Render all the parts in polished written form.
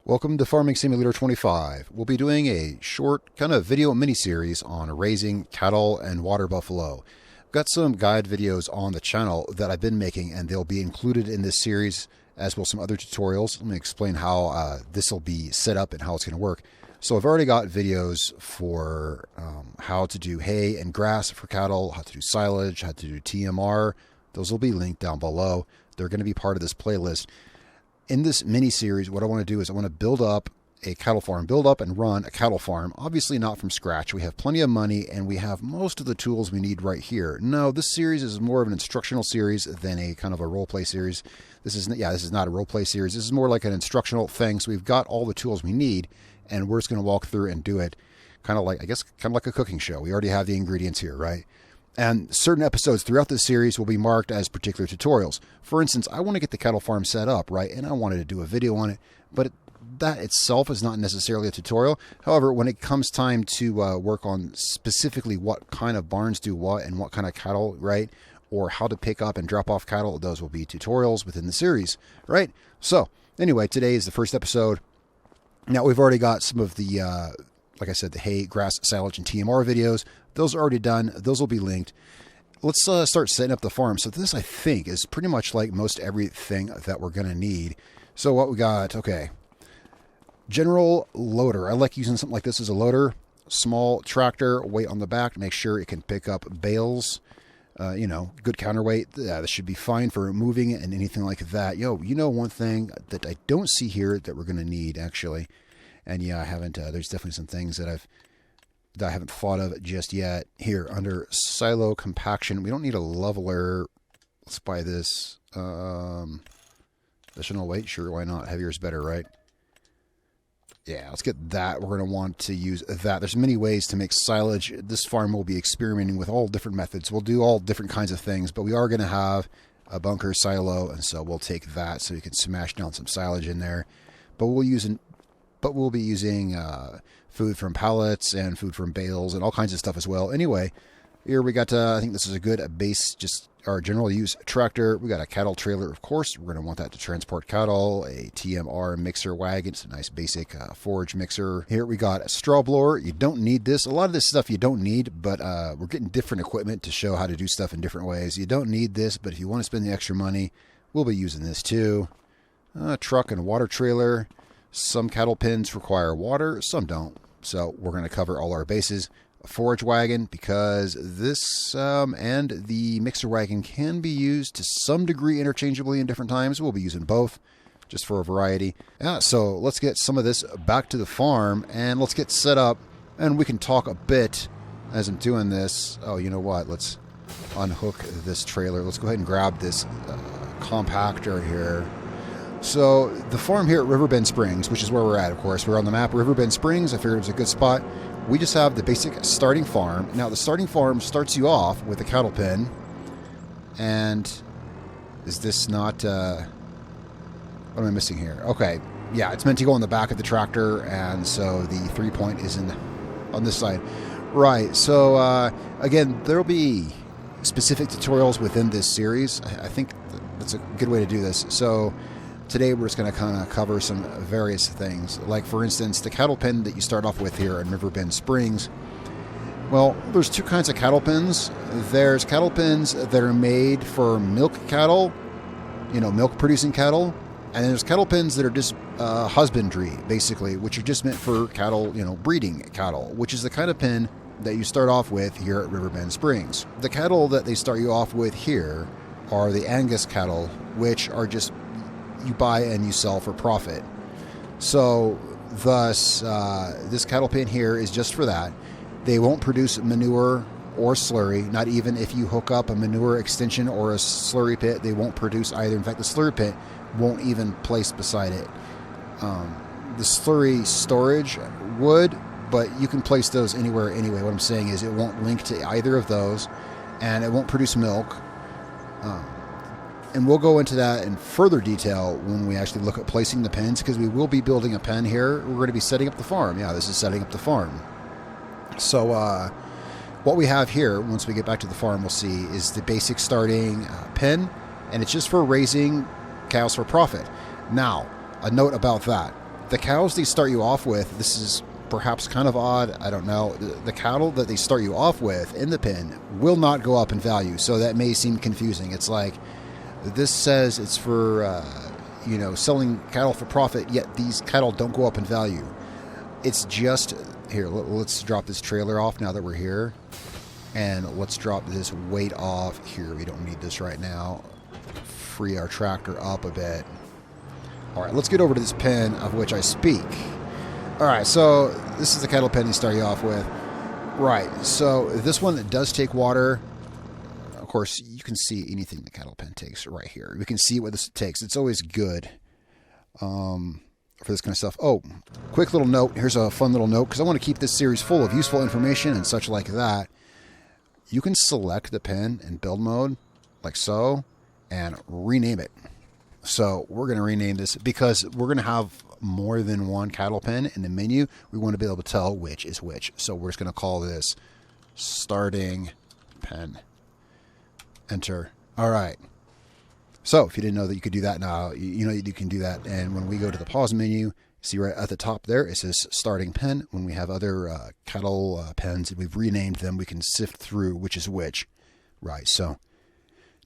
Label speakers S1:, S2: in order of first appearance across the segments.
S1: Welcome to Farming Simulator 25. We'll be doing a short kind of video mini-series on raising cattle and water buffalo. I've got some guide videos on the channel that I've been making, and they'll be included in this series, as will some other tutorials. Let me explain how this will be set up and how it's going to work. So I've already got videos for how to do hay and grass for cattle, how to do silage, how to do TMR. Those will be linked down below. They're going to be part of this playlist. In this mini-series, what I want to do is I want to build up a cattle farm, build up and run a cattle farm. Obviously not from scratch. We have plenty of money and we have most of the tools we need right here. No, this series is more of an instructional series than a kind of a role-play series. This is not a role-play series. This is more like an instructional thing. So we've got all the tools we need and we're just going to walk through and do it kind of like a cooking show. We already have the ingredients here, right? And certain episodes throughout this series will be marked as particular tutorials. For instance, I want to get the cattle farm set up, right? And I wanted to do a video on it, but that itself is not necessarily a tutorial. However, when it comes time to work on specifically what kind of barns do what and what kind of cattle, right? Or how to pick up and drop off cattle, those will be tutorials within the series, right? So anyway, today is the first episode. Now we've already got some of the, like I said, the hay, grass, silage, and TMR videos. Those are already done. Those will be linked. Let's start setting up the farm. So this, I think, is pretty much like most everything that we're going to need. So what we got, okay. General loader. I like using something like this as a loader. Small tractor, weight on the back. Make sure it can pick up bales. Good counterweight. This should be fine for moving and anything like that. One thing that I don't see here that we're going to need, actually. And yeah, I haven't, there's definitely some things that I haven't thought of just yet. Here, under silo compaction, we don't need a leveler. Let's buy this. Additional weight, sure, why not? Heavier is better, right? Yeah, let's get that. We're going to want to use that. There's many ways to make silage. This farm will be experimenting with all different methods. We'll do all different kinds of things, but we are going to have a bunker silo, and so we'll take that so we can smash down some silage in there. But we'll be using food from pallets and food from bales and all kinds of stuff as well. Anyway, here we got, I think this is a good base, just our general use tractor. We got a cattle trailer, of course. We're going to want that to transport cattle, a TMR mixer wagon. It's a nice basic forage mixer. Here we got a straw blower. You don't need this. A lot of this stuff you don't need, but we're getting different equipment to show how to do stuff in different ways. You don't need this, but if you want to spend the extra money, we'll be using this too. Truck and water trailer. Some cattle pens require water, some don't. So we're going to cover all our bases. A forage wagon, because this and the mixer wagon can be used to some degree interchangeably in different times. We'll be using both just for a variety. Yeah, so let's get some of this back to the farm and let's get set up. And we can talk a bit as I'm doing this. Oh, you know what? Let's unhook this trailer. Let's go ahead and grab this compactor here. So the farm here at Riverbend Springs, which is where we're at, of course. We're on the map, Riverbend Springs. I figured it was a good spot. We just have the basic starting farm. Now, the starting farm starts you off with a cattle pen. And is this not... what am I missing here? Okay. Yeah, it's meant to go on the back of the tractor. And so the 3-point is on this side. Right. So, again, there will be specific tutorials within this series. I think that's a good way to do this. So... today we're just going to kind of cover some various things. Like, for instance, the cattle pen that you start off with here in Riverbend Springs. Well, there's two kinds of cattle pens. There's cattle pens that are made for milk cattle, milk-producing cattle. And there's cattle pens that are just husbandry, basically, which are just meant for cattle, breeding cattle, which is the kind of pen that you start off with here at Riverbend Springs. The cattle that they start you off with here are the Angus cattle, which are just... you buy and you sell for profit. So thus this cattle pen here is just for that. They won't produce manure or slurry, not even if you hook up a manure extension or a slurry pit. They won't produce either. In fact, the slurry pit won't even place beside it. The slurry storage would, but you can place those anywhere anyway. What I'm saying is it won't link to either of those, and it won't produce milk. And we'll go into that in further detail when we actually look at placing the pens, because we will be building a pen here. We're going to be setting up the farm. Yeah, this is setting up the farm. So what we have here, once we get back to the farm, we'll see, is the basic starting pen, and it's just for raising cows for profit. Now, a note about that. The cows they start you off with, this is perhaps kind of odd, I don't know. The cattle that they start you off with in the pen will not go up in value, so that may seem confusing. It's like, this says it's for, selling cattle for profit, yet these cattle don't go up in value. It's just, here, let's drop this trailer off now that we're here, and let's drop this weight off here. We don't need this right now. Free our tractor up a bit. All right, let's get over to this pen of which I speak. All right, so this is the cattle pen you start you off with. Right, so this one does take water. Of course, you can see anything the cattle pen takes right here. We can see what this takes. It's always good for this kind of stuff. Oh, quick little note. Here's a fun little note, because I want to keep this series full of useful information and such like that. You can select the pen in build mode, like so, and rename it. So we're going to rename this because we're going to have more than one cattle pen in the menu. We want to be able to tell which is which. So we're just going to call this starting pen. Enter. All right. So if you didn't know that you could do that now, you know you can do that. And when we go to the pause menu, see right at the top there, it says starting pen. When we have other cattle pens, we've renamed them, we can sift through which is which. Right. So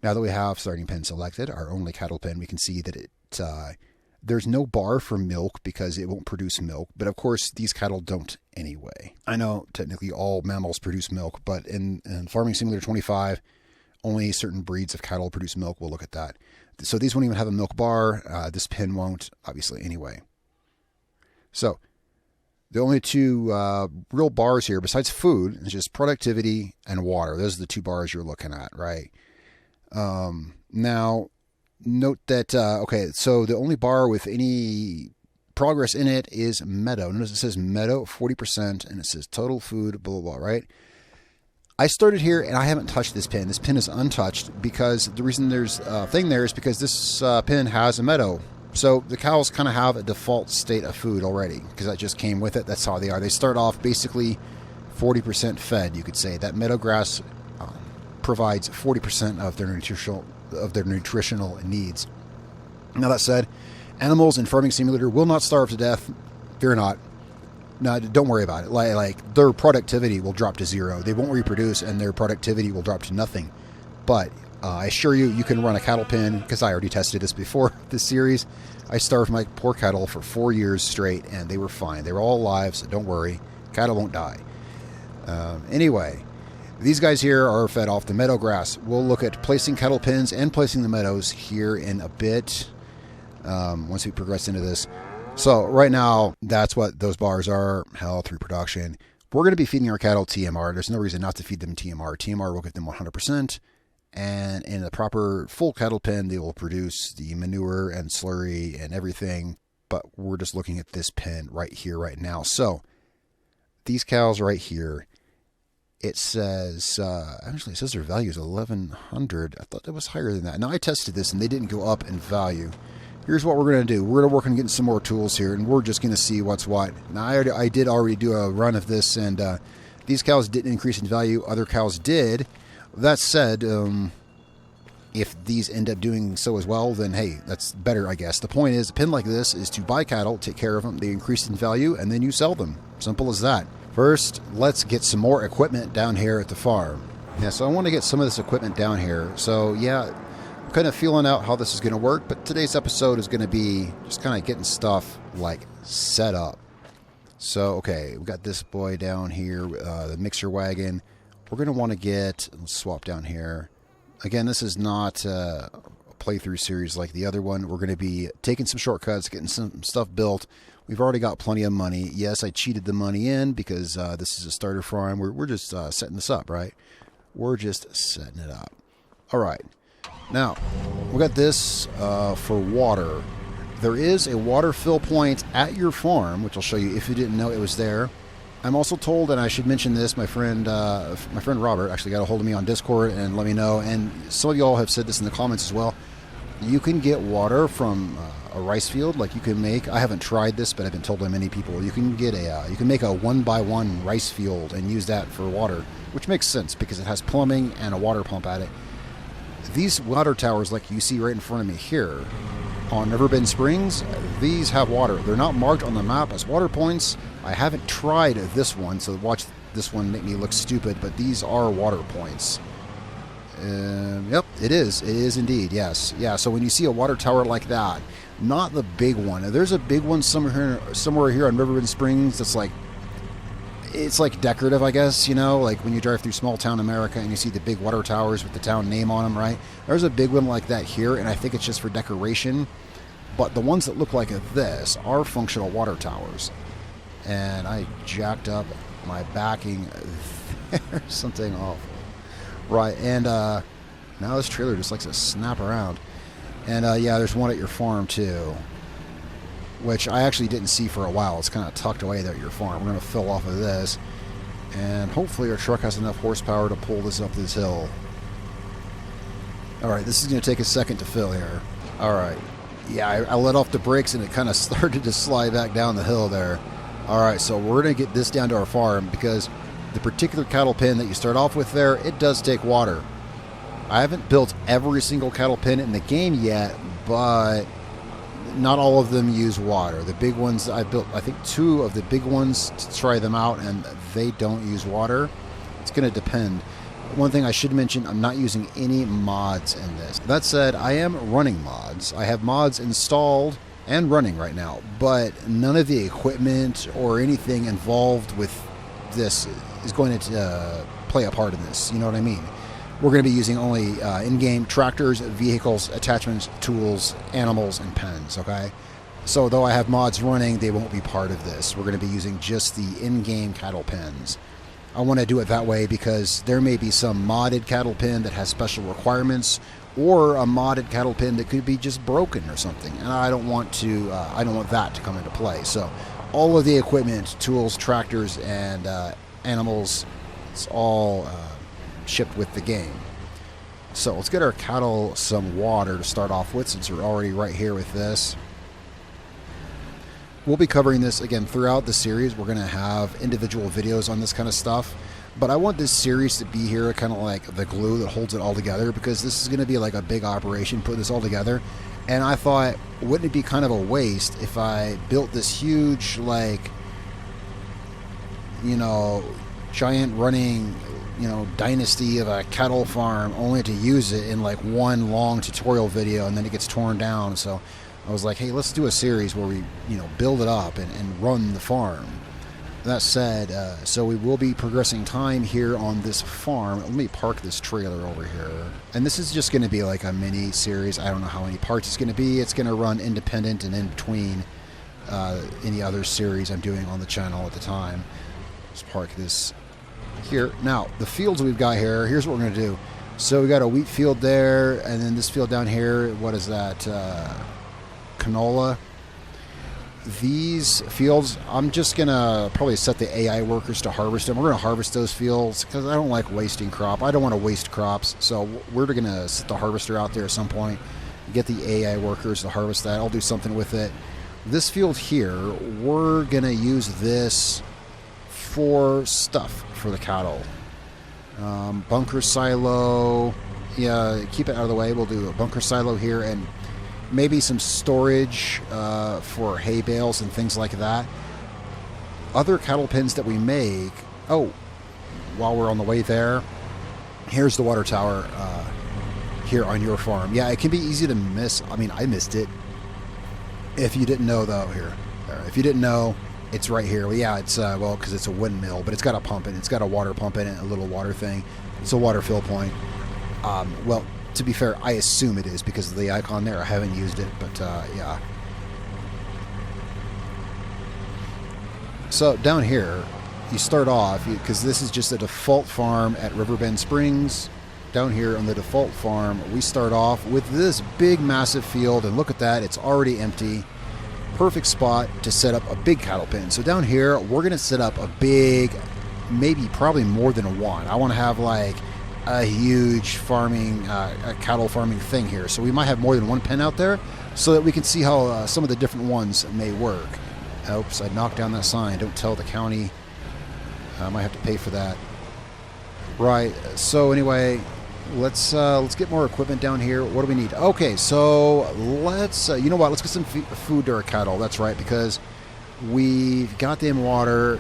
S1: now that we have starting pen selected, our only cattle pen, we can see that there's no bar for milk because it won't produce milk. But of course, these cattle don't anyway. I know technically all mammals produce milk, but in Farming Simulator 25, only certain breeds of cattle produce milk. We'll look at that. So these won't even have a milk bar. This pen won't, obviously, anyway. So the only two real bars here, besides food, is just productivity and water. Those are the two bars you're looking at, right? Now, note that, okay, so the only bar with any progress in it is meadow. Notice it says meadow 40%, and it says total food, blah, blah, blah, right? I started here, and I haven't touched this pin. This pin is untouched because the reason there's a thing there is because this pin has a meadow. So the cows kind of have a default state of food already because that just came with it. That's how they are. They start off basically 40% fed, you could say. That meadow grass provides 40% of their nutritional needs. Now that said, animals in Farming Simulator will not starve to death. Fear not. No, don't worry about it. Like their productivity will drop to zero. They won't reproduce, and their productivity will drop to nothing. But I assure you, you can run a cattle pen, because I already tested this before this series. I starved my poor cattle for 4 years straight, and they were fine. They were all alive, so don't worry. Cattle won't die. Anyway, these guys here are fed off the meadow grass. We'll look at placing cattle pens and placing the meadows here in a bit once we progress into this. So right now, that's what those bars are, health, reproduction. We're going to be feeding our cattle TMR. There's no reason not to feed them TMR. TMR will give them 100%. And in the proper full cattle pen, they will produce the manure and slurry and everything. But we're just looking at this pen right here, right now. So these cows right here, it says, actually it says their value is 1100. I thought it was higher than that. Now I tested this and they didn't go up in value. Here's what we're going to do. We're going to work on getting some more tools here, and we're just going to see what's what. Now, I did already do a run of this, and these cows didn't increase in value. Other cows did. That said, if these end up doing so as well, then hey, that's better, I guess. The point is, a pen like this is to buy cattle, take care of them, they increase in value, and then you sell them. Simple as that. First, let's get some more equipment down here at the farm. Yeah, so I want to get some of this equipment down here. So, yeah, I'm kind of feeling out how this is going to work, but today's episode is going to be just kind of getting stuff, like, set up. So, okay, we got this boy down here, the mixer wagon. We're going to want to get, let's swap down here. Again, this is not a playthrough series like the other one. We're going to be taking some shortcuts, getting some stuff built. We've already got plenty of money. Yes, I cheated the money in because this is a starter farm. We're just setting this up, right? We're just setting it up. All right. Now, we got this for water. There is a water fill point at your farm, which I'll show you if you didn't know it was there. I'm also told, and I should mention this, my friend Robert actually got a hold of me on Discord and let me know, and some of y'all have said this in the comments as well. You can get water from a rice field, like you can make. I haven't tried this, but I've been told by many people you can get you can make a 1x1 rice field and use that for water, which makes sense because it has plumbing and a water pump at it. These water towers, like you see right in front of me here, on Riverbend Springs, these have water. They're not marked on the map as water points. I haven't tried this one, so watch this one make me look stupid, but these are water points. Yep, it is. It is indeed, yes. Yeah, so when you see a water tower like that, not the big one. There's a big one somewhere here on Riverbend Springs that's like, it's like decorative, I guess, you know, like when you drive through small town America and you see the big water towers with the town name on them, right? There's a big one like that here, and I think it's just for decoration. But the ones that look like this are functional water towers. And I jacked up my backing. There's something awful. Right, and now this trailer just likes to snap around. And yeah, there's one at your farm too, which I actually didn't see for a while. It's kind of tucked away there at your farm. We're going to fill off of this, and hopefully our truck has enough horsepower to pull this up this hill. Alright, this is going to take a second to fill here. Alright, yeah, I let off the brakes and it kind of started to slide back down the hill there. Alright, so we're going to get this down to our farm, because the particular cattle pen that you start off with there, it does take water. I haven't built every single cattle pen in the game yet, but not all of them use water. The big ones, I built, I think 2 of the big ones to try them out, and they don't use water. It's going to depend. One thing I should mention, I'm not using any mods in this. That said, I am running mods. I have mods installed and running right now, but none of the equipment or anything involved with this is going to play a part in this. You know what I mean? We're going to be using only in-game tractors, vehicles, attachments, tools, animals, and pens, okay? So though I have mods running, they won't be part of this. We're going to be using just the in-game cattle pens. I want to do it that way because there may be some modded cattle pen that has special requirements, or a modded cattle pen that could be just broken or something, and I don't want that to come into play. So all of the equipment, tools, tractors, and animals, it's all shipped with the game. So let's get our cattle some water to start off with, since we're already right here with this. We'll be covering this again throughout the series. We're going to have individual videos on this kind of stuff, but I want this series to be here kind of like the glue that holds it all together, because this is going to be like a big operation putting this all together. And I thought, wouldn't it be kind of a waste if I built this huge, like, you know, giant running, you know, dynasty of a cattle farm, only to use it in like one long tutorial video and then it gets torn down. So I was like, hey, let's do a series where we, you know, build it up and run the farm. That said, so we will be progressing time here on this farm. Let me park this trailer over here. And this is just going to be like a mini series. I don't know how many parts it's going to be. It's going to run independent and in between any other series I'm doing on the channel at the time. Let's park this here. Now, the fields we've got here, here's what we're going to do. So we got a wheat field there, and then this field down here, what is that? Canola. These fields, I'm just going to probably set the AI workers to harvest them. We're going to harvest those fields because I don't like wasting crop. I don't want to waste crops. So we're going to set the harvester out there at some point, get the AI workers to harvest that. I'll do something with it. This field here, we're going to use this for stuff for the cattle. Bunker silo. Yeah, keep it out of the way. We'll do a bunker silo here and maybe some storage for hay bales and things like that. Other cattle pens that we make. Oh, while we're on the way there, here's the water tower here on your farm. Yeah, it can be easy to miss. I mean, I missed it. If you didn't know, though, here. If you didn't know, it's right here. Well, yeah, it's, well, because it's a windmill, but it's got a pump in it. It's got a water pump in it, a little water thing. It's a water fill point. Well, to be fair, I assume it is because of the icon there. I haven't used it, but yeah. So down here, you start off, because this is just a default farm at Riverbend Springs. Down here on the default farm, we start off with this big, massive field, and look at that, it's already empty. Perfect spot to set up a big cattle pen. So down here, we're going to set up a big, maybe probably more than one. I want to have like a huge farming, a cattle farming thing here. So we might have more than one pen out there so that we can see how some of the different ones may work. Oops, I knocked down that sign. Don't tell the county. I might have to pay for that. Right, so anyway, let's get more equipment down here. What do we need? Okay, so let's you know what? Let's get some food to our cattle. That's right, because we've got them water,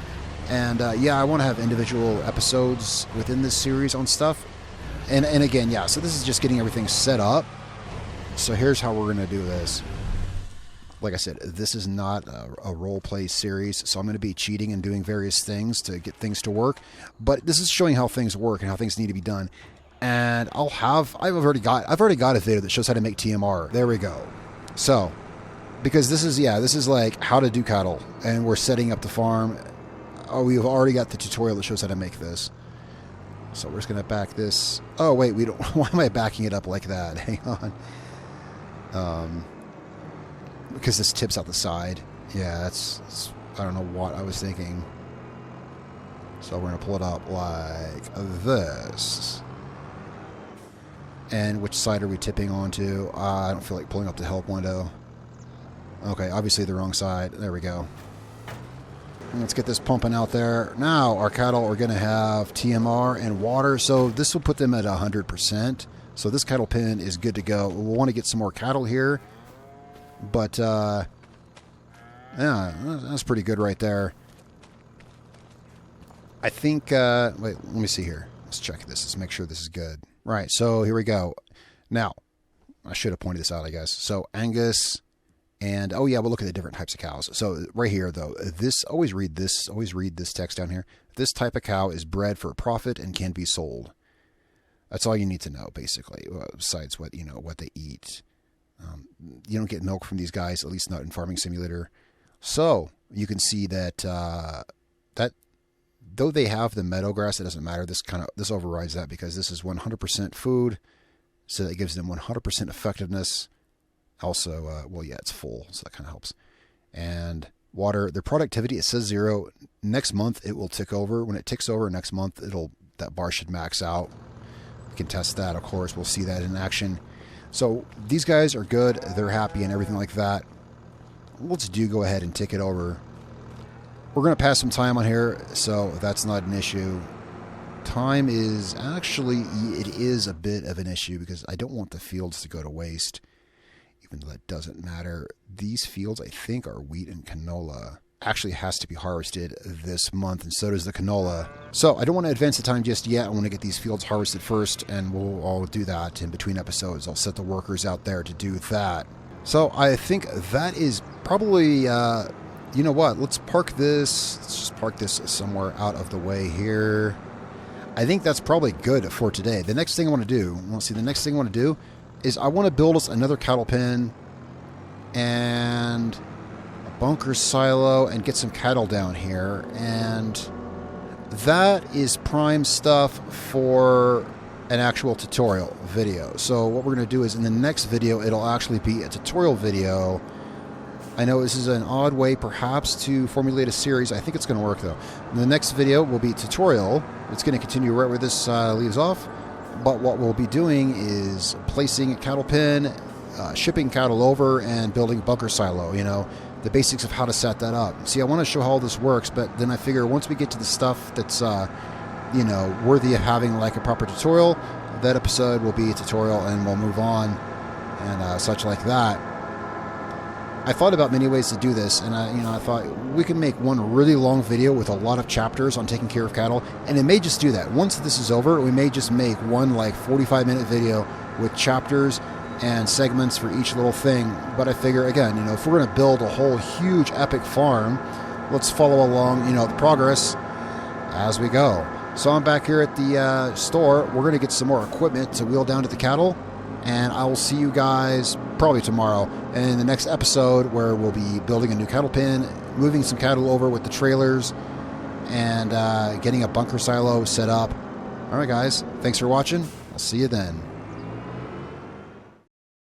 S1: and yeah, I want to have individual episodes within this series on stuff. And again, yeah. So this is just getting everything set up. So here's how we're going to do this. Like I said, this is not a role play series, so I'm going to be cheating and doing various things to get things to work. But this is showing how things work and how things need to be done. And I've already got a video that shows how to make TMR. There we go. So, because this is like how to do cattle, and we're setting up the farm. Oh, we've already got the tutorial that shows how to make this. So we're just going to back this. Oh wait, we don't. Why am I backing it up like that? Hang on. Because this tips out the side. Yeah, that's I don't know what I was thinking. So we're going to pull it up like this. And which side are we tipping onto? I don't feel like pulling up the help window. Okay, obviously the wrong side. There we go. Let's get this pumping out there. Now our cattle are going to have TMR and water, so this will put them at 100%. So this cattle pen is good to go. We'll want to get some more cattle here. But, yeah, that's pretty good right there. I think, wait, let me see here. Let's check this. Let's make sure this is good. Right, so here we go. Now, I should have pointed this out, I guess. So, Angus, and, oh yeah, we'll look at the different types of cows. So, right here, though, always read this text down here. This type of cow is bred for profit and can be sold. That's all you need to know, basically, besides what, what they eat. You don't get milk from these guys, at least not in Farming Simulator. So you can see that that though they have the meadow grass, it doesn't matter. This overrides that because this is 100% food, so that gives them 100% effectiveness. Also, well, yeah, it's full, so that kind of helps. And water, their productivity, it says 0. Next month it will tick over. When it ticks over next month, that bar should max out. We can test that, of course. We'll see that in action. So these guys are good, they're happy and everything like that. Let's go ahead and tick it over. We're going to pass some time on here, so that's not an issue. Time is actually, it is a bit of an issue because I don't want the fields to go to waste, even though that doesn't matter. These fields, I think, are wheat and canola. Actually has to be harvested this month, and so does the canola. So I don't want to advance the time just yet. I want to get these fields harvested first, and I'll do that in between episodes. I'll set the workers out there to do that. So I think that is probably, you know what? Let's park this. Let's just park this somewhere out of the way here. I think that's probably good for today. The next thing I want to do, is I want to build us another cattle pen and bunker silo and get some cattle down here, and that is prime stuff for an actual tutorial video. So what we're going to do is in the next video it'll actually be a tutorial video. I know this is an odd way perhaps to formulate a series. I think it's going to work though. The next video will be tutorial. It's going to continue right where this leaves off, but what we'll be doing is placing a cattle pen, shipping cattle over, and building a bunker silo, the basics of how to set that up. See, I want to show how all this works, but then I figure once we get to the stuff that's, worthy of having like a proper tutorial, that episode will be a tutorial and we'll move on and such like that. I thought about many ways to do this, and I thought we can make one really long video with a lot of chapters on taking care of cattle, and it may just do that. Once this is over, we may just make one like 45-minute video with chapters and segments for each little thing. But I figure, again, if we're going to build a whole huge epic farm, let's follow along, the progress as we go. So I'm back here at the store. We're going to get some more equipment to wheel down to the cattle, and I will see you guys probably tomorrow in the next episode, where we'll be building a new cattle pen, moving some cattle over with the trailers, and getting a bunker silo set up. All right, guys, thanks for watching. I'll see you then.